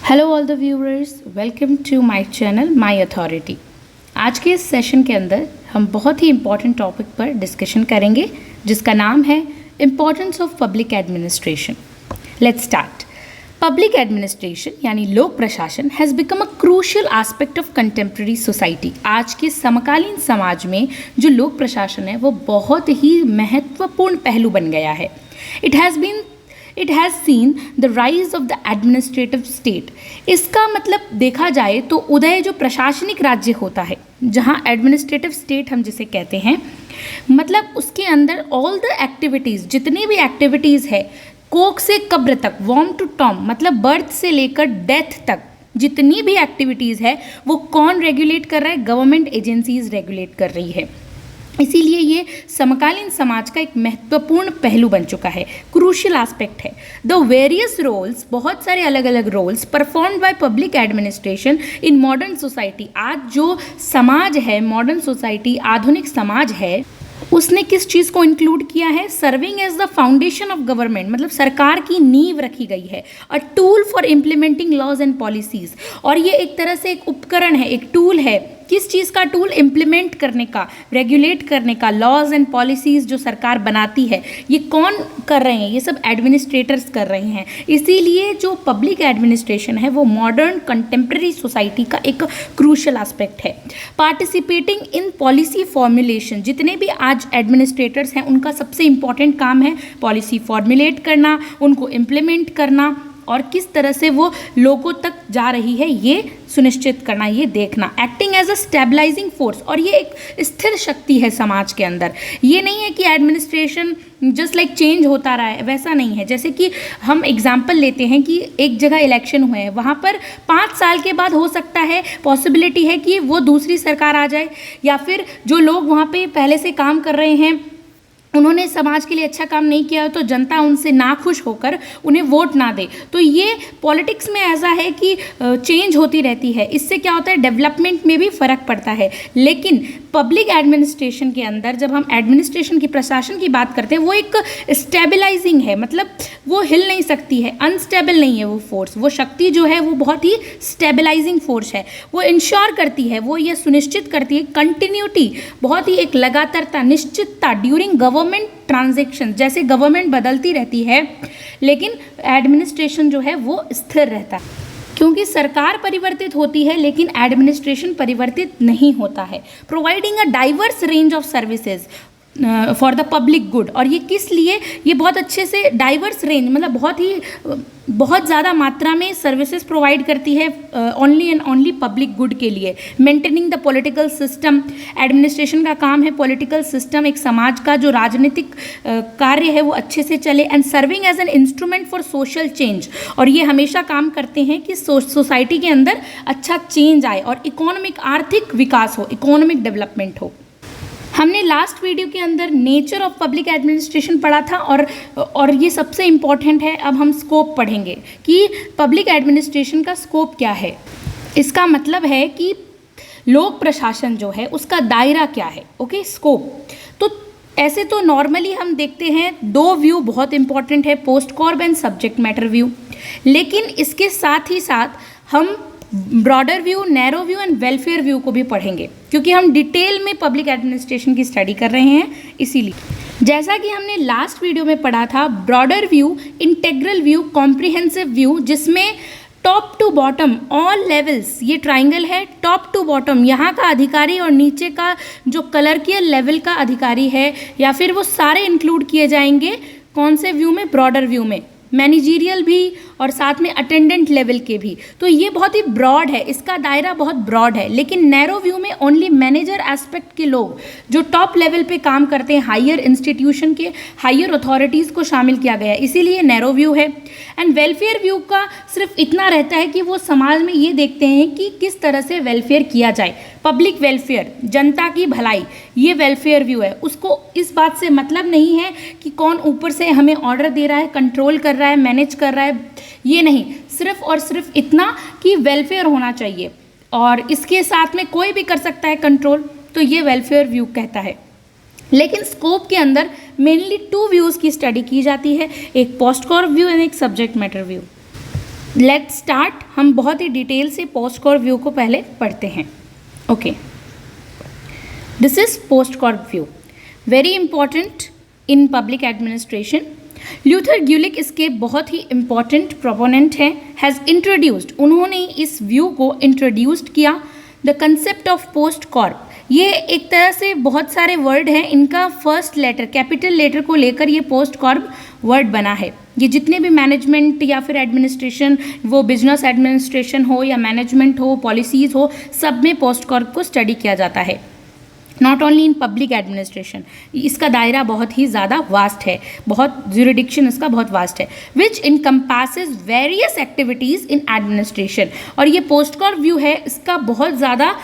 Hello all the viewers, welcome to my channel my authority. आज के इस session के अंदर हम बहुत ही इम्पॉर्टेंट टॉपिक पर डिस्कशन करेंगे जिसका नाम है importance of public administration. Let's start. Public administration यानी लोक प्रशासन has become a crucial aspect of contemporary society. आज के समकालीन समाज में जो लोक प्रशासन है वो बहुत ही महत्वपूर्ण पहलू बन गया है। It has seen the rise of the administrative state। इसका मतलब देखा जाए तो उदय जो प्रशासनिक राज्य होता है, जहाँ एडमिनिस्ट्रेटिव स्टेट हम जिसे कहते हैं, मतलब उसके अंदर ऑल द एक्टिविटीज़, जितनी भी एक्टिविटीज़ है, कोख से कब्र तक, वॉर्म टू टॉम, मतलब बर्थ से लेकर डेथ तक जितनी भी एक्टिविटीज़ है वो कौन रेगुलेट कर रहा है? गवर्नमेंट एजेंसीज रेगुलेट कर रही है। इसीलिए ये समकालीन समाज का एक महत्वपूर्ण पहलू बन चुका है, क्रूशियल एस्पेक्ट है। द वेरियस रोल्स, बहुत सारे अलग अलग roles performed by public administration in modern society. आज जो समाज है, मॉडर्न सोसाइटी, आधुनिक समाज है, उसने किस चीज़ को इंक्लूड किया है? Serving as the foundation of government, मतलब सरकार की नींव रखी गई है। A tool for implementing laws and policies, और ये एक तरह से एक उपकरण है, एक टूल है। किस चीज़ का टूल? इम्प्लीमेंट करने का, रेगुलेट करने का, लॉज एंड पॉलिसीज़ जो सरकार बनाती है। ये कौन कर रहे हैं? ये सब एडमिनिस्ट्रेटर्स कर रहे हैं। इसीलिए जो पब्लिक एडमिनिस्ट्रेशन है वो मॉडर्न कंटेम्प्रेरी सोसाइटी का एक क्रूशियल एस्पेक्ट है। पार्टिसिपेटिंग इन पॉलिसी फॉर्मुलेशन, जितने भी आज एडमिनिस्ट्रेटर्स हैं उनका सबसे इंपॉर्टेंट काम है पॉलिसी फॉर्मुलेट करना, उनको इम्प्लीमेंट करना, और किस तरह से वो लोगों तक जा रही है ये सुनिश्चित करना, ये देखना। Acting as a stabilising force, और ये एक स्थिर शक्ति है समाज के अंदर। ये नहीं है कि एडमिनिस्ट्रेशन जस्ट लाइक चेंज होता रहा है, वैसा नहीं है। जैसे कि हम एग्जांपल लेते हैं कि एक जगह इलेक्शन हुए हैं, वहाँ पर 5 साल के बाद हो सकता है, पॉसिबिलिटी है कि वो दूसरी सरकार आ जाए, या फिर जो लोग वहाँ पे पहले से काम कर रहे हैं उन्होंने समाज के लिए अच्छा काम नहीं किया तो जनता उनसे नाखुश होकर उन्हें वोट ना दे। तो ये पॉलिटिक्स में ऐसा है कि चेंज होती रहती है। इससे क्या होता है? डेवलपमेंट में भी फ़र्क पड़ता है। लेकिन पब्लिक एडमिनिस्ट्रेशन के अंदर जब हम एडमिनिस्ट्रेशन की, प्रशासन की बात करते हैं, वो एक स्टेबलाइजिंग है, मतलब वो हिल नहीं सकती है, अनस्टेबल नहीं है वो फोर्स। वो शक्ति जो है वो बहुत ही स्टेबलाइजिंग फोर्स है। वो इंश्योर करती है, वो ये सुनिश्चित करती है कंटिन्यूटी, बहुत ही एक लगातारता, निश्चितता ड्यूरिंग गवर्नमेंट ट्रांजैक्शन। जैसे गवर्नमेंट बदलती रहती है लेकिन एडमिनिस्ट्रेशन जो है वो स्थिर रहता है, क्योंकि सरकार परिवर्तित होती है लेकिन एडमिनिस्ट्रेशन परिवर्तित नहीं होता है। Providing a diverse range of services for the public good, और ये किस लिए? ये बहुत अच्छे से डाइवर्स रेंज, मतलब बहुत ज़्यादा मात्रा में सर्विसेज प्रोवाइड करती है only and only public good के लिए। Maintaining the political system, administration का काम है पॉलिटिकल सिस्टम, एक समाज का जो राजनीतिक कार्य है वो अच्छे से चले। And serving as an instrument for social change, और ये हमेशा काम करते हैं कि सोसाइटी के अंदर अच्छा चेंज आए और इकोनॉमिक, आर्थिक विकास हो, इकोनॉमिक डेवलपमेंट हो। हमने लास्ट वीडियो के अंदर नेचर ऑफ पब्लिक एडमिनिस्ट्रेशन पढ़ा था, और ये सबसे इम्पॉर्टेंट है। अब हम स्कोप पढ़ेंगे कि पब्लिक एडमिनिस्ट्रेशन का स्कोप क्या है। इसका मतलब है कि लोक प्रशासन जो है उसका दायरा क्या है। Okay, scope. तो ऐसे तो नॉर्मली हम देखते हैं 2 व्यू बहुत इंपॉर्टेंट है, POSDCORB and subject matter view. लेकिन इसके साथ ही साथ हम broader view, narrow view and welfare view को भी पढ़ेंगे, क्योंकि हम डिटेल में पब्लिक एडमिनिस्ट्रेशन की स्टडी कर रहे हैं। इसीलिए जैसा कि हमने लास्ट वीडियो में पढ़ा था, broader view, integral view, comprehensive view, जिसमें top to bottom all levels, ये ट्राइंगल है, टॉप टू बॉटम यहाँ का अधिकारी और नीचे का जो क्लर्कियल लेवल का अधिकारी है, या फिर वो सारे इंक्लूड किए जाएंगे कौन से व्यू में? ब्रॉडर व्यू में। मैनेजरियल भी और साथ में अटेंडेंट लेवल के भी। तो ये बहुत ही ब्रॉड है, इसका दायरा बहुत ब्रॉड है। लेकिन नैरो व्यू में ओनली मैनेजर एस्पेक्ट के लोग जो टॉप लेवल पे काम करते हैं, हायर इंस्टीट्यूशन के, हायर अथॉरिटीज़ को शामिल किया गया है, इसीलिए नैरो व्यू है। एंड वेलफेयर व्यू का सिर्फ इतना रहता है कि वो समाज में ये देखते हैं कि किस तरह से वेलफेयर किया जाए, पब्लिक वेलफेयर, जनता की भलाई, ये वेलफेयर व्यू है। उसको इस बात से मतलब नहीं है कि कौन ऊपर से हमें ऑर्डर दे रहा है, कंट्रोल कर रहा है, मैनेज कर रहा है, ये नहीं। सिर्फ और सिर्फ इतना कि वेलफेयर होना चाहिए, और इसके साथ में कोई भी कर सकता है कंट्रोल, तो ये वेलफेयर व्यू कहता है। लेकिन स्कोप के अंदर मेनली 2 व्यूज़ की स्टडी की जाती है, एक पोस्ट कॉर्ब व्यू एंड एक subject matter view. Let's start. हम बहुत ही डिटेल से पोस्ट कॉर्प व्यू को पहले पढ़ते हैं। Okay, this is POSDCORB view, very important in public administration. Luther Gulick इसके बहुत ही इंपॉर्टेंट प्रोपोनेंट हैं। हैज़ इंट्रोड्यूस्ड, उन्होंने इस व्यू को इंट्रोड्यूस्ड किया। The concept of POSDCORB, ये एक तरह से बहुत सारे वर्ड हैं, इनका फर्स्ट लेटर कैपिटल लेटर को लेकर ये पोस्ट कॉर्प वर्ड बना है। ये जितने भी मैनेजमेंट या फिर एडमिनिस्ट्रेशन, वो बिजनेस एडमिनिस्ट्रेशन हो या मैनेजमेंट हो, पॉलिसीज़ हो, सब में पोस्ट कॉर्प को स्टडी किया जाता है। Not only in public administration, इसका दायरा बहुत ही ज़्यादा वास्ट है, बहुत ज्यूरिडिक्शन इसका बहुत वास्ट है, which encompasses various activities in administration. और ये पोस्ट कॉर्प व्यू है, इसका बहुत ज़्यादा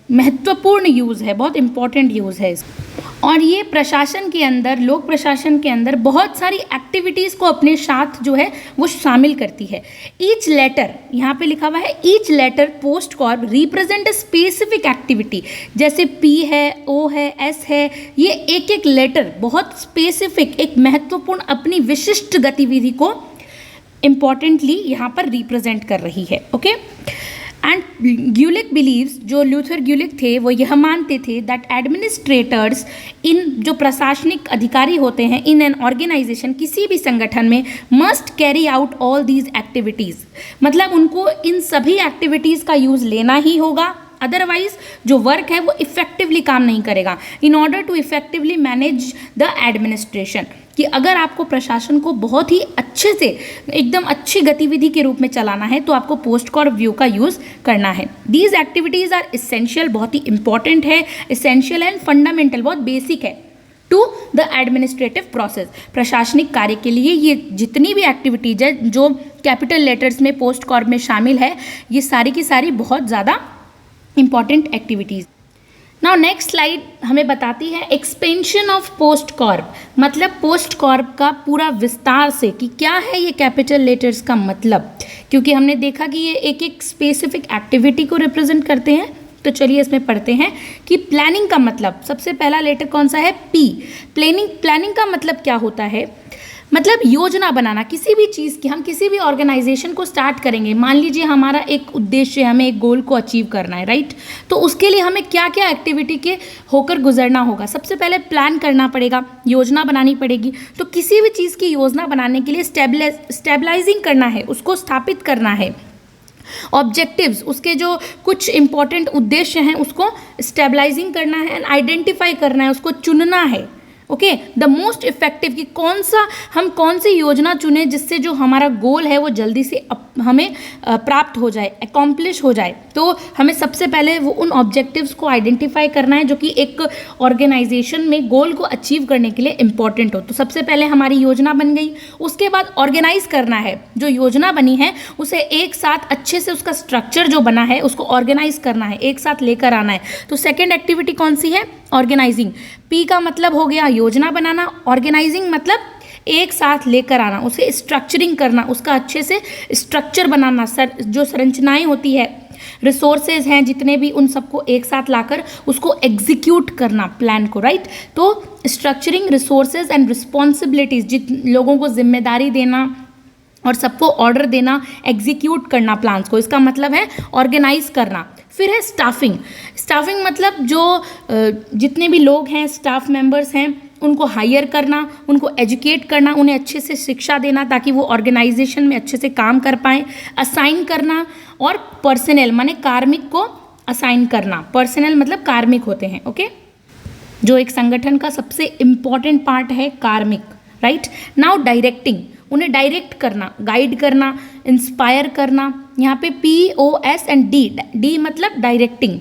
महत्वपूर्ण यूज़ है, बहुत इंपॉर्टेंट यूज़ है इसका। और ये प्रशासन के अंदर, लोक प्रशासन के अंदर बहुत सारी एक्टिविटीज़ को अपने साथ जो है वो शामिल करती है। ईच लेटर, यहाँ पे लिखा हुआ है each letter POSDCORB represent a specific activity. जैसे पी है, ओ है, एस है, ये एक एक लेटर बहुत स्पेसिफिक, एक महत्वपूर्ण अपनी विशिष्ट गतिविधि को इम्पॉर्टेंटली यहाँ पर रिप्रेजेंट कर रही है। ओके, एंड ग्यूलिक बिलीव्स, जो ल्यूथर ग्यूलिक थे वो यह मानते थे दैट एडमिनिस्ट्रेटर्स, इन जो प्रशासनिक अधिकारी होते हैं इन एन ऑर्गेनाइजेशन, किसी भी संगठन में, must carry out all these activities, मतलब उनको इन सभी एक्टिविटीज़ का यूज़ लेना ही होगा, अदरवाइज जो वर्क है वो इफेक्टिवली काम नहीं करेगा। In order to effectively manage the administration, कि अगर आपको प्रशासन को बहुत ही अच्छे से, एकदम अच्छी गतिविधि के रूप में चलाना है तो आपको पोस्ट कॉर्प व्यू का यूज़ करना है। दीज एक्टिविटीज़ आर इसेंशियल, बहुत ही इंपॉर्टेंट है, इसेंशियल एंड फंडामेंटल, बहुत बेसिक है टू द एडमिनिस्ट्रेटिव प्रोसेस। प्रशासनिक कार्य के लिए ये जितनी भी एक्टिविटीज है जो कैपिटल लेटर्स में पोस्ट कॉर्प में शामिल है, ये सारी की सारी बहुत ज़्यादा important activities. Now next slide हमें बताती है एक्सपेंशन ऑफ पोस्ट कॉर्प, मतलब पोस्ट कॉर्प का पूरा विस्तार से कि क्या है ये कैपिटल लेटर्स का मतलब, क्योंकि हमने देखा कि ये एक एक स्पेसिफिक एक्टिविटी को रिप्रेजेंट करते हैं। तो चलिए इसमें पढ़ते हैं कि प्लानिंग का मतलब, सबसे पहला लेटर कौन सा है, पी। प्लानिंग का मतलब क्या होता है, मतलब योजना बनाना किसी भी चीज़ की। हम किसी भी ऑर्गेनाइजेशन को स्टार्ट करेंगे, मान लीजिए हमारा एक उद्देश्य है, हमें एक गोल को अचीव करना है, राइट। तो उसके लिए हमें क्या क्या एक्टिविटी के होकर गुजरना होगा, सबसे पहले प्लान करना पड़ेगा, योजना बनानी पड़ेगी। तो किसी भी चीज़ की योजना बनाने के लिए स्टेबलाइजिंग करना है, उसको स्थापित करना है। ऑब्जेक्टिव्स, उसके जो कुछ इंपॉर्टेंट उद्देश्य हैं उसको स्टेबलाइजिंग करना है, आइडेंटिफाई करना है, उसको चुनना है। ओके, द मोस्ट इफेक्टिव, कि हम कौन सी योजना चुने जिससे जो हमारा गोल है वो जल्दी से हमें प्राप्त हो जाए, अकॉम्प्लिश हो जाए। तो हमें सबसे पहले वो उन ऑब्जेक्टिव्स को आइडेंटिफाई करना है जो कि एक ऑर्गेनाइजेशन में गोल को अचीव करने के लिए इम्पॉर्टेंट हो। तो सबसे पहले हमारी योजना बन गई, उसके बाद ऑर्गेनाइज करना है, जो योजना बनी है उसे एक साथ अच्छे से, उसका स्ट्रक्चर जो बना है उसको ऑर्गेनाइज करना है, एक साथ लेकर आना है। तो सेकेंड एक्टिविटी कौन सी है, ऑर्गेनाइजिंग। पी का मतलब हो गया योजना बनाना, ऑर्गेनाइजिंग मतलब एक साथ लेकर आना, उसे स्ट्रक्चरिंग करना, उसका अच्छे से स्ट्रक्चर बनाना, जो संरचनाएं होती है, रिसोर्सेज हैं जितने भी, उन सबको एक साथ लाकर उसको एग्जीक्यूट करना, प्लान को, राइट। तो स्ट्रक्चरिंग रिसोर्सेज एंड रिस्पॉन्सिबिलिटीज, जिन लोगों को जिम्मेदारी देना और सबको ऑर्डर देना, एग्जीक्यूट करना प्लान्स को, इसका मतलब है ऑर्गेनाइज करना। फिर है स्टाफिंग। स्टाफिंग मतलब जो जितने भी लोग हैं, स्टाफ मेंबर्स हैं, उनको हायर करना, उनको एजुकेट करना, उन्हें अच्छे से शिक्षा देना ताकि वो ऑर्गेनाइजेशन में अच्छे से काम कर पाएँ। असाइन करना, और पर्सनल माने कार्मिक को असाइन करना, पर्सनल मतलब कार्मिक होते हैं। ओके, जो एक संगठन का सबसे इम्पॉर्टेंट पार्ट है कार्मिक, राइट। नाउ डायरेक्टिंग, उन्हें डायरेक्ट करना, गाइड करना, इंस्पायर करना। यहाँ पे POS एंड D मतलब डायरेक्टिंग,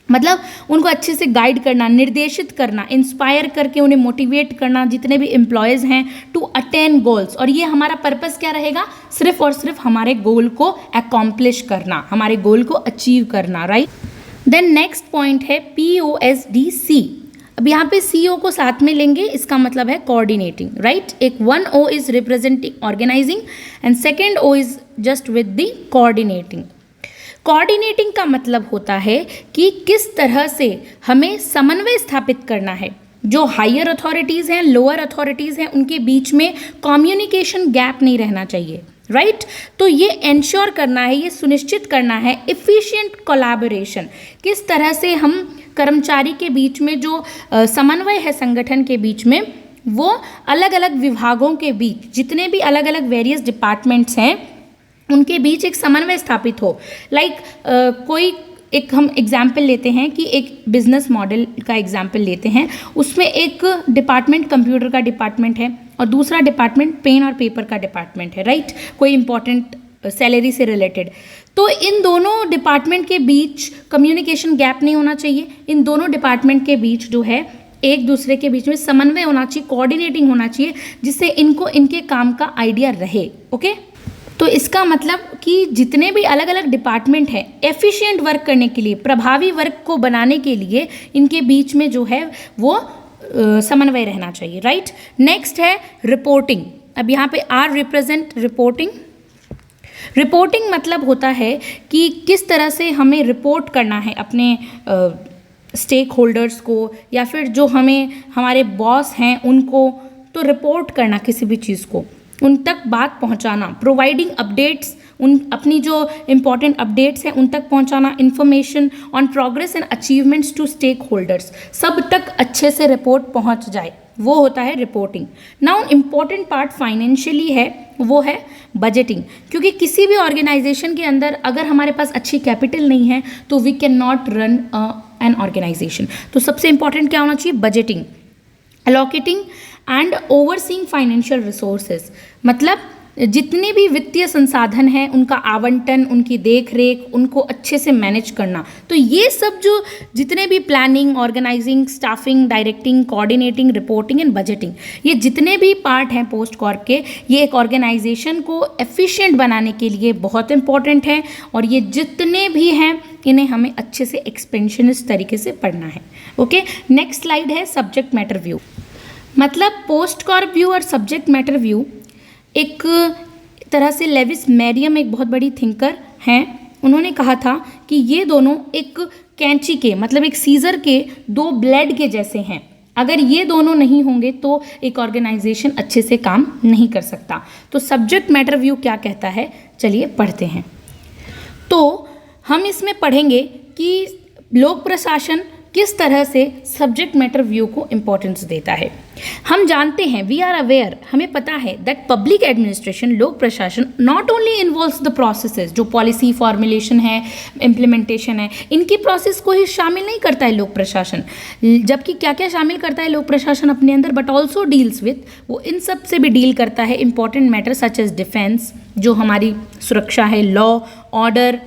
मतलब उनको अच्छे से गाइड करना, निर्देशित करना, इंस्पायर करके उन्हें मोटिवेट करना, जितने भी एम्प्लॉयज़ हैं, टू अटेन गोल्स। और ये हमारा पर्पस क्या रहेगा, सिर्फ और सिर्फ हमारे गोल को अकॉम्प्लिश करना, हमारे गोल को अचीव करना, राइट। देन नेक्स्ट पॉइंट है POSDC। अब यहाँ पे CO को साथ में लेंगे, इसका मतलब है कोऑर्डिनेटिंग, राइट। एक 1 O is representing organising and second O is just with the coordinating. Coordinating का मतलब होता है कि किस तरह से हमें समन्वय स्थापित करना है, जो हायर अथॉरिटीज़ हैं, लोअर अथॉरिटीज़ हैं, उनके बीच में कम्युनिकेशन गैप नहीं रहना चाहिए, राइट तो ये इंश्योर करना है, ये सुनिश्चित करना है एफिशिएंट कोलैबोरेशन, किस तरह से हम कर्मचारी के बीच में जो समन्वय है संगठन के बीच में, वो अलग अलग विभागों के बीच जितने भी अलग अलग वेरियस डिपार्टमेंट्स हैं उनके बीच एक समन्वय स्थापित हो। लाइक कोई एक हम एग्जाम्पल लेते हैं कि एक बिजनेस मॉडल का एग्जाम्पल लेते हैं, उसमें एक डिपार्टमेंट कंप्यूटर का डिपार्टमेंट है और दूसरा डिपार्टमेंट पेन और पेपर का डिपार्टमेंट है, राइट कोई इंपॉर्टेंट सैलरी से रिलेटेड। तो इन दोनों डिपार्टमेंट के बीच कम्युनिकेशन गैप नहीं होना चाहिए, इन दोनों डिपार्टमेंट के बीच जो है एक दूसरे के बीच में समन्वय होना चाहिए, कोऑर्डिनेटिंग होना चाहिए, जिससे इनको इनके काम का आइडिया रहे। ओके तो इसका मतलब कि जितने भी अलग अलग डिपार्टमेंट हैं एफिशिएंट वर्क करने के लिए, प्रभावी वर्क को बनाने के लिए इनके बीच में जो है वो समन्वय रहना चाहिए, राइट। नेक्स्ट है रिपोर्टिंग। अब यहाँ पे आर रिप्रेजेंट रिपोर्टिंग। रिपोर्टिंग मतलब होता है कि किस तरह से हमें रिपोर्ट करना है अपने स्टेक होल्डर्स को, या फिर जो हमें हमारे बॉस हैं उनको, तो रिपोर्ट करना किसी भी चीज़ को, उन तक बात पहुंचाना, प्रोवाइडिंग अपडेट्स, उन अपनी जो इम्पॉर्टेंट अपडेट्स हैं उन तक पहुंचाना, information on progress and achievements to stakeholders, सब तक अच्छे से रिपोर्ट पहुंच जाए, वो होता है reporting. Now important part financially है, वो है बजटिंग, क्योंकि किसी भी ऑर्गेनाइजेशन के अंदर अगर हमारे पास अच्छी कैपिटल नहीं है तो we cannot run an organisation. तो सबसे इंपॉर्टेंट क्या होना चाहिए, budgeting, allocating and overseeing financial resources, मतलब जितने भी वित्तीय संसाधन हैं उनका आवंटन, उनकी देख रेख, उनको अच्छे से मैनेज करना। तो ये सब जो जितने भी planning, organising, staffing, directing, coordinating, reporting and budgeting, ये जितने भी पार्ट हैं पोस्ट कॉर्प के, ये एक ऑर्गेनाइजेशन को एफिशिएंट बनाने के लिए बहुत इंपॉर्टेंट है, और ये जितने भी हैं इन्हें हमें अच्छे से एक्सपेंशनिस्ट तरीके से पढ़ना है। ओके नेक्स्ट स्लाइड है सब्जेक्ट मैटर व्यू। मतलब पोस्ट कॉर्प व्यू और सब्जेक्ट मैटर व्यू एक तरह से लेविस मैरियम एक बहुत बड़ी थिंकर हैं, उन्होंने कहा था कि ये दोनों एक कैंची के, मतलब एक सीजर के दो ब्लेड के जैसे हैं, अगर ये दोनों नहीं होंगे तो एक ऑर्गेनाइजेशन अच्छे से काम नहीं कर सकता। तो सब्जेक्ट मैटर व्यू क्या कहता है, चलिए पढ़ते हैं। तो हम इसमें पढ़ेंगे कि लोक प्रशासन किस तरह से सब्जेक्ट मैटर व्यू को इम्पोर्टेंस देता है। हम जानते हैं, वी आर अवेयर, हमें पता है दैट पब्लिक एडमिनिस्ट्रेशन, लोक प्रशासन not only involves the processes, जो पॉलिसी फॉर्मुलेशन है, इम्प्लीमेंटेशन है, इनकी प्रोसेस को ही शामिल नहीं करता है लोक प्रशासन, जबकि क्या क्या शामिल करता है लोक प्रशासन अपने अंदर, बट ऑल्सो डील्स विथ, वो इन सब से भी डील करता है important matter such as defence, जो हमारी सुरक्षा है, लॉ ऑर्डर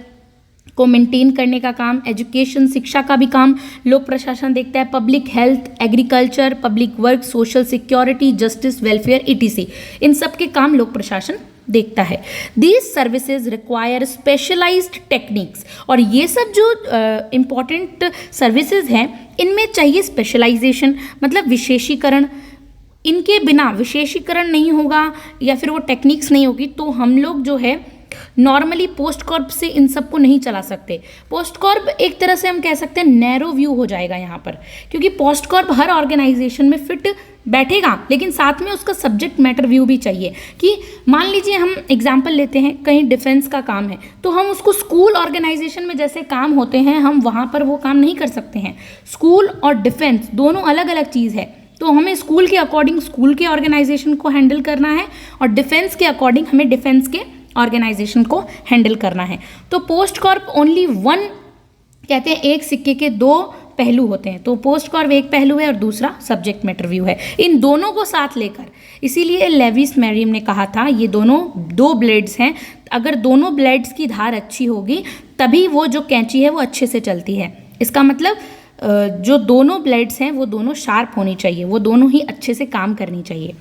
को मेंटेन करने का काम, एजुकेशन, शिक्षा का भी काम लोक प्रशासन देखता है, public health, agriculture, public work, social security, justice, welfare, ETC, इन सब के काम लोक प्रशासन देखता है। These services require specialised techniques, और ये सब जो इम्पॉर्टेंट सर्विसेज हैं इनमें चाहिए स्पेशलाइजेशन, मतलब विशेषीकरण। इनके बिना विशेषीकरण नहीं होगा या फिर वो टेक्निक्स नहीं होगी तो हम लोग जो है नॉर्मली पोस्ट कॉर्प से इन सब को नहीं चला सकते। पोस्ट कॉर्प एक तरह से हम कह सकते हैं नैरो व्यू हो जाएगा यहाँ पर, क्योंकि पोस्ट कॉर्प हर ऑर्गेनाइजेशन में फिट बैठेगा, लेकिन साथ में उसका सब्जेक्ट मैटर व्यू भी चाहिए। कि मान लीजिए हम एग्जांपल लेते हैं, कहीं डिफेंस का काम है तो हम उसको स्कूल ऑर्गेनाइजेशन में जैसे काम होते हैं हम वहाँ पर वो काम नहीं कर सकते हैं। स्कूल और डिफेंस दोनों अलग अलग चीज़ है, तो हमें स्कूल के अकॉर्डिंग स्कूल के ऑर्गेनाइजेशन को हैंडल करना है और डिफेंस के अकॉर्डिंग हमें डिफेंस के ऑर्गेनाइजेशन को हैंडल करना है। तो पोस्ट कॉर्प ओनली वन, कहते हैं एक सिक्के के दो पहलू होते हैं, तो पोस्ट कॉर्प एक पहलू है और दूसरा सब्जेक्ट मैटर व्यू है, इन दोनों को साथ लेकर, इसीलिए लेविस मैरियम ने कहा था ये दोनों दो ब्लेड्स हैं, अगर दोनों ब्लेड्स की धार अच्छी होगी तभी वो जो कैंची है वो अच्छे से चलती है। इसका मतलब जो दोनों ब्लेड्स हैं वो दोनों शार्प होनी चाहिए, वो दोनों ही अच्छे से काम करनी चाहिए।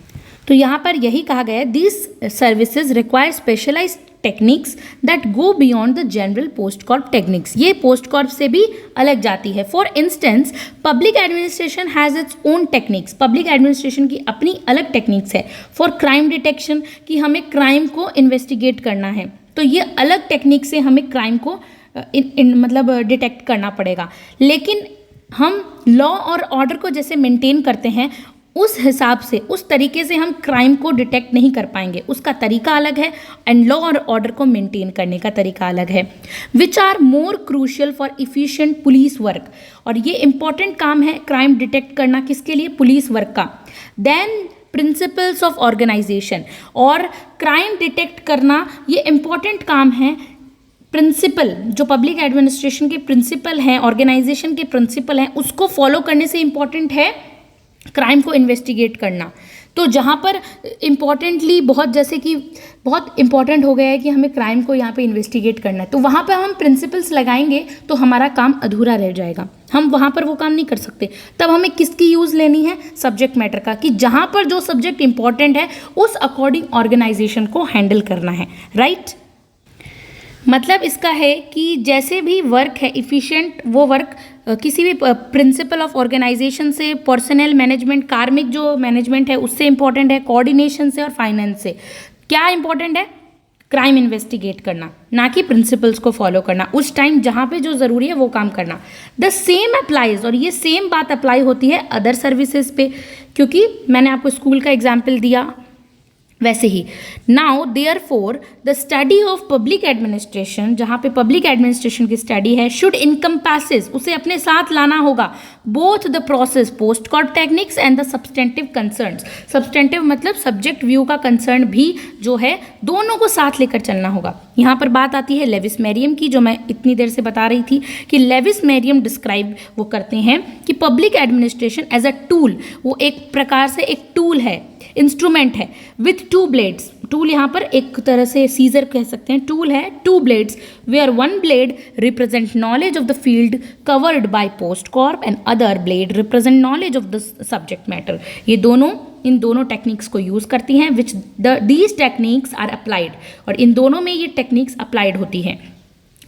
तो यहाँ पर यही कहा गया है, this services require specialised techniques that go beyond the general POSDCORB techniques, ये पोस्ट कॉर्प से भी अलग जाती है। For instance public administration has its own techniques, public administration की अपनी अलग टेक्निक्स है। फॉर क्राइम डिटेक्शन, कि हमें क्राइम को इन्वेस्टिगेट करना है तो ये अलग टेक्निक से हमें क्राइम को मतलब डिटेक्ट करना पड़ेगा। लेकिन हम लॉ और ऑर्डर को जैसे मेंटेन करते हैं उस हिसाब से, उस तरीके से हम क्राइम को डिटेक्ट नहीं कर पाएंगे। उसका तरीका अलग है एंड लॉ और ऑर्डर को मेंटेन करने का तरीका अलग है। Which are more crucial for efficient police work, और ये इंपॉर्टेंट काम है क्राइम डिटेक्ट करना किसके लिए, पुलिस वर्क का। देन प्रिंसिपल्स ऑफ ऑर्गेनाइजेशन, और क्राइम डिटेक्ट करना ये इंपॉर्टेंट काम है। प्रिंसिपल जो पब्लिक एडमिनिस्ट्रेशन के प्रिंसिपल हैं, ऑर्गेनाइजेशन के प्रिंसिपल हैं, उसको फॉलो करने से इंपॉर्टेंट है क्राइम को इन्वेस्टिगेट करना। तो जहाँ पर इम्पॉर्टेंटली बहुत, जैसे कि बहुत इंपॉर्टेंट हो गया है कि हमें क्राइम को यहाँ पे इन्वेस्टिगेट करना है, तो वहाँ पर हम प्रिंसिपल्स लगाएंगे तो हमारा काम अधूरा रह जाएगा, हम वहाँ पर वो काम नहीं कर सकते। तब हमें किसकी यूज़ लेनी है, सब्जेक्ट मैटर का, कि जहाँ पर जो सब्जेक्ट इंपॉर्टेंट है उस अकॉर्डिंग ऑर्गेनाइजेशन को हैंडल करना है, राइट। मतलब इसका है कि जैसे भी वर्क है इफ़िशिएंट, वो वर्क किसी भी प्रिंसिपल ऑफ ऑर्गेनाइजेशन से, पर्सनल मैनेजमेंट, कार्मिक जो मैनेजमेंट है उससे इंपॉर्टेंट है, कोऑर्डिनेशन से और फाइनेंस से। क्या इंपॉर्टेंट है, क्राइम इन्वेस्टिगेट करना, ना कि प्रिंसिपल्स को फॉलो करना। उस टाइम जहाँ पे जो ज़रूरी है वो काम करना। द सेम अप्लाइज, और ये सेम बात अप्लाई होती है अदर सर्विसेज पे, क्योंकि मैंने आपको स्कूल का एग्जाम्पल दिया वैसे ही। Now there for the study of public administration, जहाँ पे पब्लिक एडमिनिस्ट्रेशन की स्टडी है, शुड इनकम्पासेस, उसे अपने साथ लाना होगा, both the process POSDCORB techniques and the substantive concerns. Substantive मतलब सब्जेक्ट व्यू का कंसर्न भी जो है, दोनों को साथ लेकर चलना होगा। यहाँ पर बात आती है लेविस मेरियम की, जो मैं इतनी देर से बता रही थी कि लेविस मेरियम डिस्क्राइब वो करते हैं कि public administration as a tool, वो एक प्रकार से एक टूल है, इंस्ट्रूमेंट है, विथ टू ब्लेड्स। टूल यहाँ पर एक तरह से सीजर कह सकते हैं, टूल है, two blades, where one blade represent knowledge of the field covered by POSDCORB and other blade represent knowledge of the subject matter. ये दोनों, इन दोनों टेक्निक्स को यूज़ करती हैं, which these techniques are applied, और इन दोनों में ये टेक्निक्स अप्लाइड होती हैं।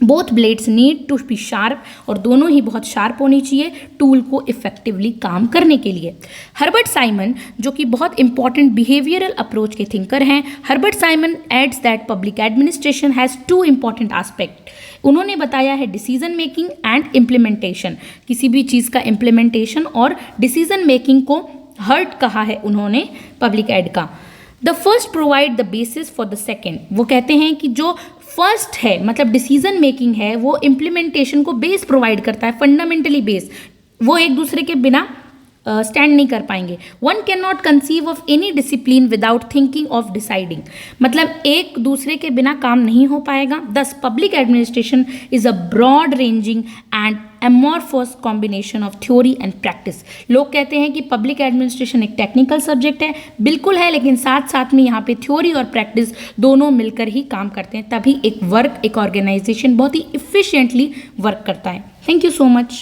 Both blades need to be sharp, और दोनों ही बहुत शार्प होनी चाहिए टूल को इफेक्टिवली काम करने के लिए। हर्बर्ट साइमन, जो कि बहुत इंपॉर्टेंट बिहेवियरल अप्रोच के थिंकर हैं, Herbert Simon adds that public administration has two important aspect. उन्होंने बताया है डिसीजन मेकिंग एंड इम्प्लीमेंटेशन, किसी भी चीज़ का इम्प्लीमेंटेशन और डिसीजन मेकिंग को हर्ट कहा है उन्होंने पब्लिक एड का। The first provide the basis for the second, वो कहते हैं कि जो फर्स्ट है मतलब डिसीजन मेकिंग है, वो इम्प्लीमेंटेशन को बेस प्रोवाइड करता है, फंडामेंटली बेस, वो एक दूसरे के बिना स्टैंड नहीं कर पाएंगे। One can not conceive of any discipline without thinking of deciding, मतलब एक दूसरे के बिना काम नहीं हो पाएगा। Thus public administration is a broad ranging and amorphous combination of theory and practice. लोग कहते हैं कि पब्लिक एडमिनिस्ट्रेशन एक टेक्निकल सब्जेक्ट है, बिल्कुल है, लेकिन साथ साथ में यहाँ पे थ्योरी और प्रैक्टिस दोनों मिलकर ही काम करते हैं, तभी एक वर्क, एक ऑर्गेनाइजेशन बहुत ही इफिशिएंटली वर्क करता है। Thank you so much.